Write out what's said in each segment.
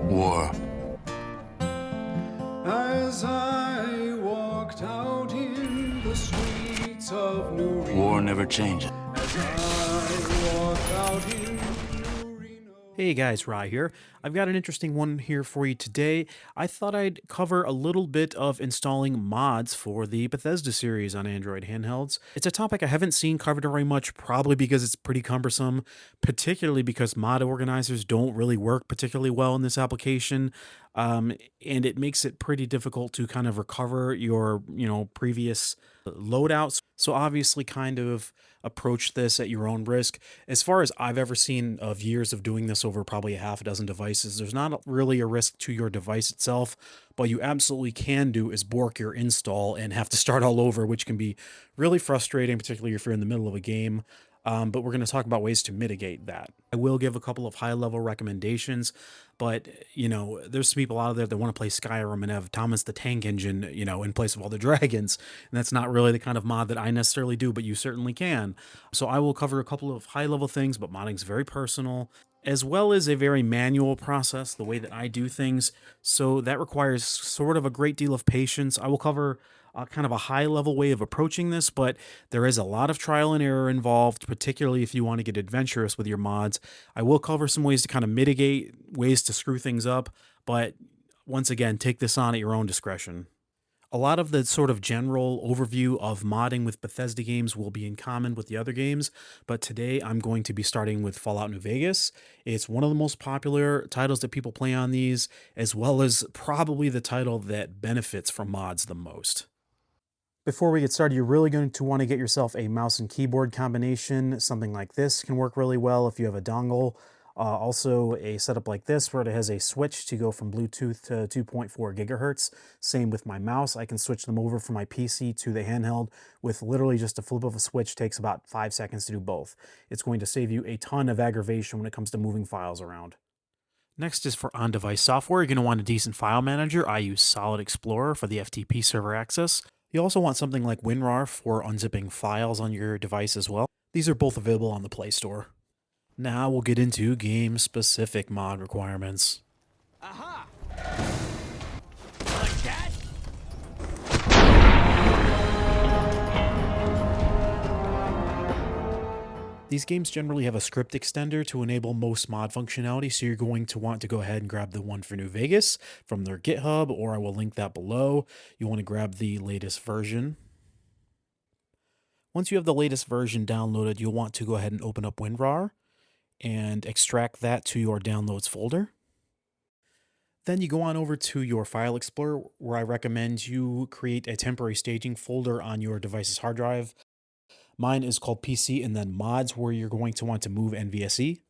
War. As I walked out in the streets of New Reno. War never changes. As I walked out in New Reno. Hey guys, Rye here. I've got an interesting one here for you today. I thought I'd cover a little bit of installing mods for the Bethesda series on Android handhelds. It's a topic I haven't seen covered very much, probably because it's pretty cumbersome, particularly because mod organizers don't really work particularly well in this application. And it makes it pretty difficult to kind of recover your, previous loadouts. So obviously kind of approach this at your own risk. As far as I've ever seen of years of doing this over probably a half a dozen devices, there's not really a risk to your device itself. What you absolutely can do is bork your install and have to start all over, which can be really frustrating, particularly if you're in the middle of a game. But we're going to talk about ways to mitigate that. I will give a couple of high-level recommendations, but, there's some people out there that want to play Skyrim and have Thomas the Tank Engine, in place of all the dragons, and that's not really the kind of mod that I necessarily do, but you certainly can. So I will cover a couple of high-level things, but modding is very personal, as well as a very manual process, the way that I do things. So that requires sort of a great deal of patience. I will cover kind of a high level way of approaching this, but there is a lot of trial and error involved, particularly if you want to get adventurous with your mods. I will cover some ways to kind of mitigate, ways to screw things up, but once again, take this on at your own discretion. A lot of the sort of general overview of modding with Bethesda games will be in common with the other games, but today I'm going to be starting with Fallout New Vegas. It's one of the most popular titles that people play on these, as well as probably the title that benefits from mods the most. Before we get started, you're really going to want to get yourself a mouse and keyboard combination. Something like this can work really well if you have a dongle. Also, a setup like this where it has a switch to go from Bluetooth to 2.4 gigahertz. Same with my mouse. I can switch them over from my PC to the handheld with literally just a flip of a switch. Takes about 5 seconds to do both. It's going to save you a ton of aggravation when it comes to moving files around. Next is for on-device software. You're going to want a decent file manager. I use Solid Explorer for the FTP server access. You also want something like WinRAR for unzipping files on your device as well. These are both available on the Play Store. Now we'll get into game-specific mod requirements. Aha! Like that? These games generally have a script extender to enable most mod functionality, so you're going to want to go ahead and grab the one for New Vegas from their GitHub, or I will link that below. You want to grab the latest version. Once you have the latest version downloaded, you'll want to go ahead and open up WinRAR and extract that to your downloads folder. Then you go on over to your File Explorer, where I recommend you create a temporary staging folder on your device's hard drive. Mine is called PC and then mods, where you're going to want to move NVSE.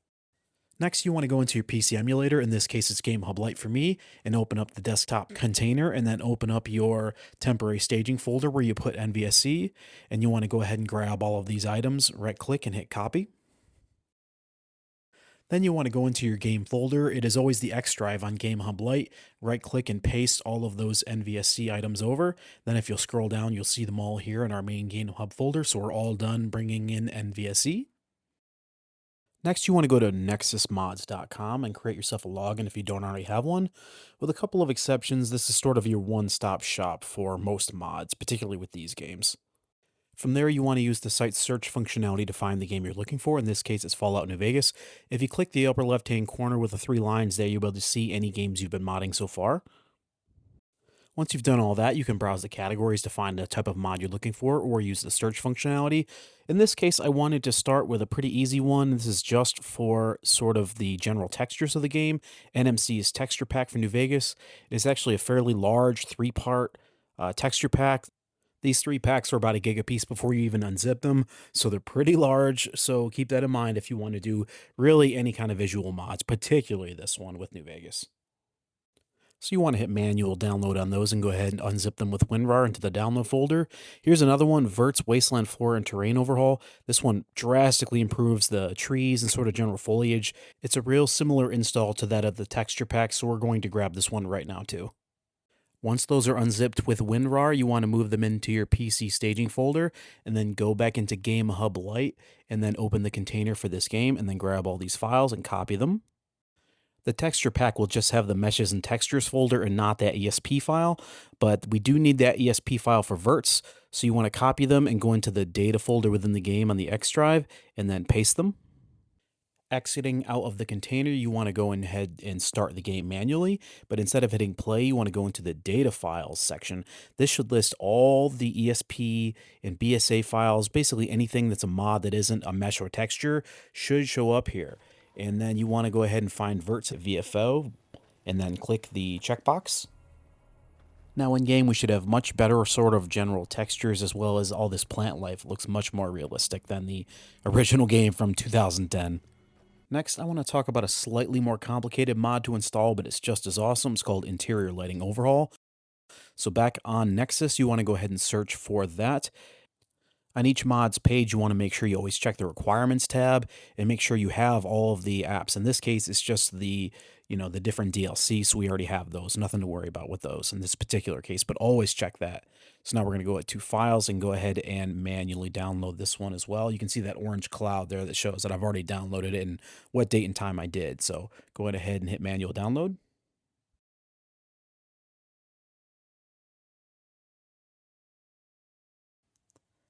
Next, you want to go into your PC emulator. In this case, it's GameHub Lite for me, and open up the desktop container, and then open up your temporary staging folder where you put NVSE. And you want to go ahead and grab all of these items, right click and hit copy. Then you want to go into your game folder. It is always the X drive on GameHub Lite. Right click and paste all of those NVSC items over. Then if you'll scroll down, you'll see them all here in our main GameHub folder. So we're all done bringing in NVSC. Next, you want to go to nexusmods.com and create yourself a login if you don't already have one. With a couple of exceptions, this is sort of your one-stop shop for most mods, particularly with these games. From there, you want to use the site's search functionality to find the game you're looking for. In this case, it's Fallout New Vegas. If you click the upper left-hand corner with the 3 lines there, you'll be able to see any games you've been modding so far. Once you've done all that, you can browse the categories to find the type of mod you're looking for, or use the search functionality. In this case, I wanted to start with a pretty easy one. This is just for sort of the general textures of the game. NMC's texture pack for New Vegas. It is actually a fairly large 3-part texture pack. These 3 packs are about a gig a piece before you even unzip them, so they're pretty large, so keep that in mind if you want to do really any kind of visual mods, particularly this one with New Vegas. So you want to hit manual download on those and go ahead and unzip them with WinRAR into the download folder. Here's another one, Vert's Wasteland Floor and Terrain Overhaul. This one drastically improves the trees and sort of general foliage. It's a real similar install to that of the texture pack, so we're going to grab this one right now too. Once those are unzipped with WinRAR, you want to move them into your PC staging folder, and then go back into GameHub Lite, and then open the container for this game, and then grab all these files and copy them. The texture pack will just have the meshes and textures folder and not that ESP file, but we do need that ESP file for verts. So you want to copy them and go into the data folder within the game on the X drive and then paste them. Exiting out of the container, you want to go ahead and start the game manually, but instead of hitting play, you want to go into the data files section. This should list all the ESP and BSA files, basically anything that's a mod that isn't a mesh or texture should show up here. And then you want to go ahead and find verts at VFO and then click the checkbox. Now in game, we should have much better sort of general textures as well as all this plant life looks much more realistic than the original game from 2010. Next, I want to talk about a slightly more complicated mod to install, but it's just as awesome. It's called Interior Lighting Overhaul. So back on Nexus, you want to go ahead and search for that. On each mod's page, you want to make sure you always check the requirements tab and make sure you have all of the apps. In this case, it's just the different DLC, so we already have those. Nothing to worry about with those in this particular case, but always check that. So now we're going to go to files and go ahead and manually download this one as well. You can see that orange cloud there that shows that I've already downloaded it and what date and time I did. So go ahead and hit manual download.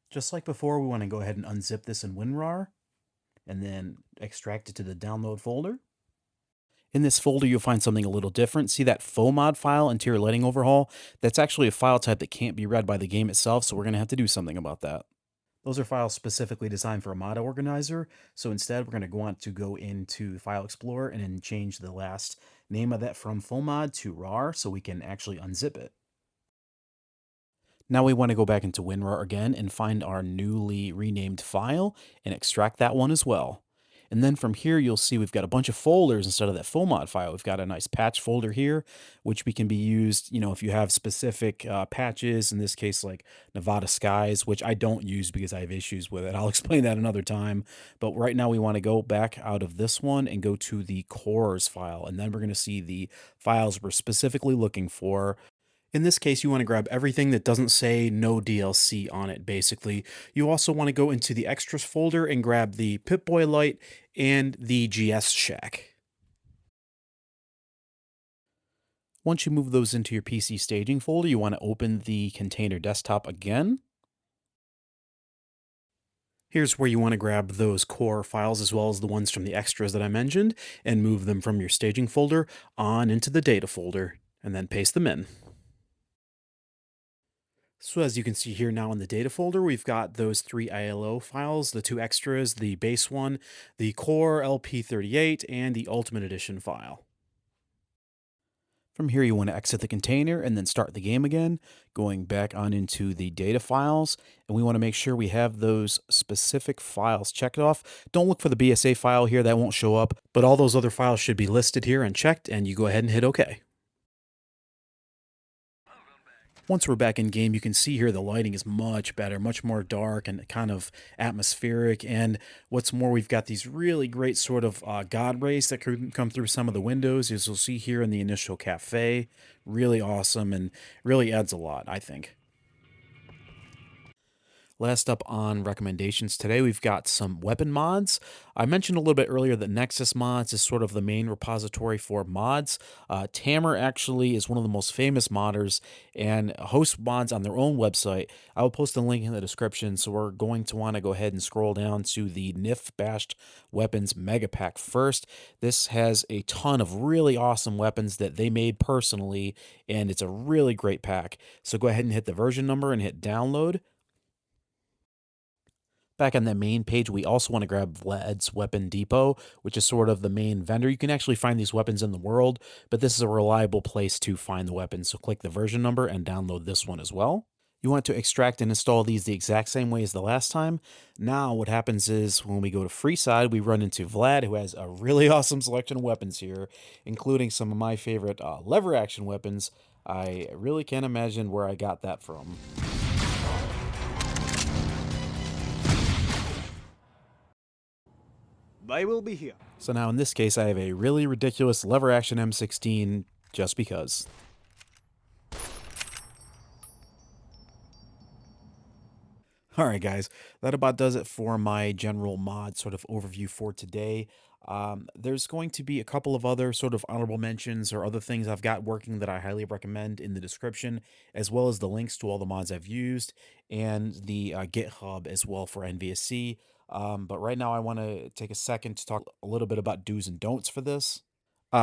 Just like before, we want to go ahead and unzip this in WinRAR and then extract it to the download folder. In this folder, you'll find something a little different. See that FOMOD file, Interior Lighting Overhaul? That's actually a file type that can't be read by the game itself, so we're going to have to do something about that. Those are files specifically designed for a mod organizer, so instead we're going to want to go into File Explorer and then change the last name of that from FOMOD to RAR so we can actually unzip it. Now we want to go back into WinRAR again and find our newly renamed file and extract that one as well. And then from here, you'll see we've got a bunch of folders instead of that FOMOD file. We've got a nice patch folder here, which we can be used, if you have specific patches, in this case, like Nevada Skies, which I don't use because I have issues with it. I'll explain that another time. But right now we want to go back out of this one and go to the cores file. And then we're going to see the files we're specifically looking for. In this case, you want to grab everything that doesn't say no DLC on it, basically. You also want to go into the extras folder and grab the Pip-Boy Lite and the GS Shack. Once you move those into your PC staging folder, you want to open the container desktop again. Here's where you want to grab those core files as well as the ones from the extras that I mentioned and move them from your staging folder on into the data folder and then paste them in. So as you can see here now in the data folder, we've got those 3 ILO files, the 2 extras, the base one, the core LP38, and the Ultimate Edition file. From here, you want to exit the container and then start the game again, going back on into the data files, and we want to make sure we have those specific files checked off. Don't look for the BSA file here, that won't show up, but all those other files should be listed here and checked, and you go ahead and hit OK. Once we're back in game, you can see here the lighting is much better, much more dark and kind of atmospheric. And what's more, we've got these really great sort of God rays that can come through some of the windows, as you'll see here in the initial cafe. Really awesome and really adds a lot, I think. Last up on recommendations today, we've got some weapon mods. I mentioned a little bit earlier that Nexus Mods is sort of the main repository for mods. Tamer actually is one of the most famous modders and hosts mods on their own website. I will post a link in the description, so we're going to want to go ahead and scroll down to the NIF Bashed Weapons Mega Pack first. This has a ton of really awesome weapons that they made personally, and it's a really great pack. So go ahead and hit the version number and hit download. Back on the main page, we also want to grab Vlad's Weapon Depot, which is sort of the main vendor. You can actually find these weapons in the world, but this is a reliable place to find the weapons. So click the version number and download this one as well. You want to extract and install these the exact same way as the last time. Now what happens is when we go to free side, we run into Vlad, who has a really awesome selection of weapons here, including some of my favorite lever action weapons. I really can't imagine where I got that from. I will be here. So now in this case, I have a really ridiculous lever action M16 just because. Alright guys, that about does it for my general mod sort of overview for today. There's going to be a couple of other sort of honorable mentions or other things I've got working that I highly recommend in the description, as well as the links to all the mods I've used and the GitHub as well for NVSC. But right now, I want to take a second to talk a little bit about do's and don'ts for this.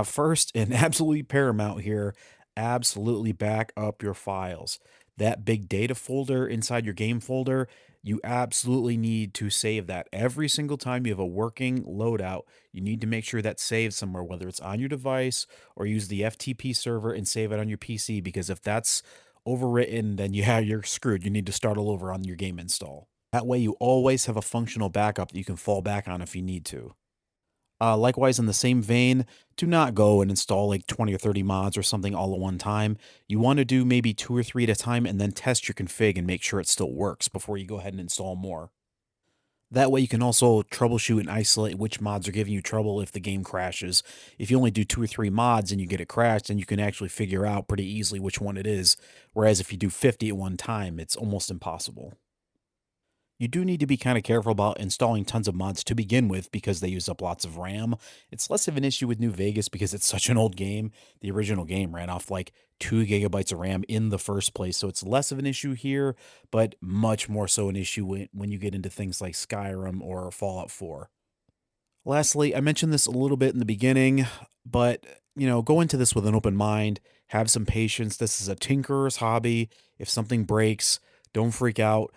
First, and absolutely paramount here, absolutely back up your files. That big data folder inside your game folder, you absolutely need to save that. Every single time you have a working loadout, you need to make sure that's saved somewhere, whether it's on your device or use the FTP server and save it on your PC, because if that's overwritten, then yeah, you're screwed. You need to start all over on your game install. That way, you always have a functional backup that you can fall back on if you need to. Likewise, in the same vein, do not go and install like 20 or 30 mods or something all at one time. You want to do maybe 2 or 3 at a time and then test your config and make sure it still works before you go ahead and install more. That way you can also troubleshoot and isolate which mods are giving you trouble if the game crashes. If you only do 2 or 3 mods and you get it crashed, then you can actually figure out pretty easily which one it is. Whereas if you do 50 at one time, it's almost impossible. You do need to be kind of careful about installing tons of mods to begin with because they use up lots of RAM. It's less of an issue with New Vegas because it's such an old game. The original game ran off like 2 gigabytes of RAM in the first place, so it's less of an issue here, but much more so an issue when you get into things like Skyrim or Fallout 4. Lastly, I mentioned this a little bit in the beginning, but go into this with an open mind, have some patience. This is a tinkerer's hobby. If something breaks, don't freak out.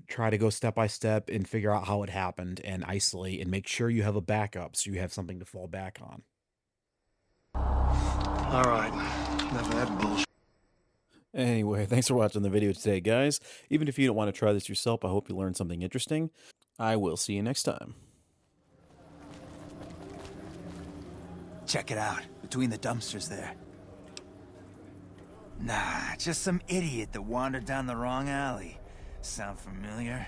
Try to go step by step and figure out how it happened and isolate and make sure you have a backup so you have something to fall back on. All right, enough of that bullshit. Anyway, thanks for watching the video today, guys. Even if you don't want to try this yourself, I hope you learned something interesting. I will see you next time. Check it out, between the dumpsters there. Nah, just some idiot that wandered down the wrong alley. Sound familiar?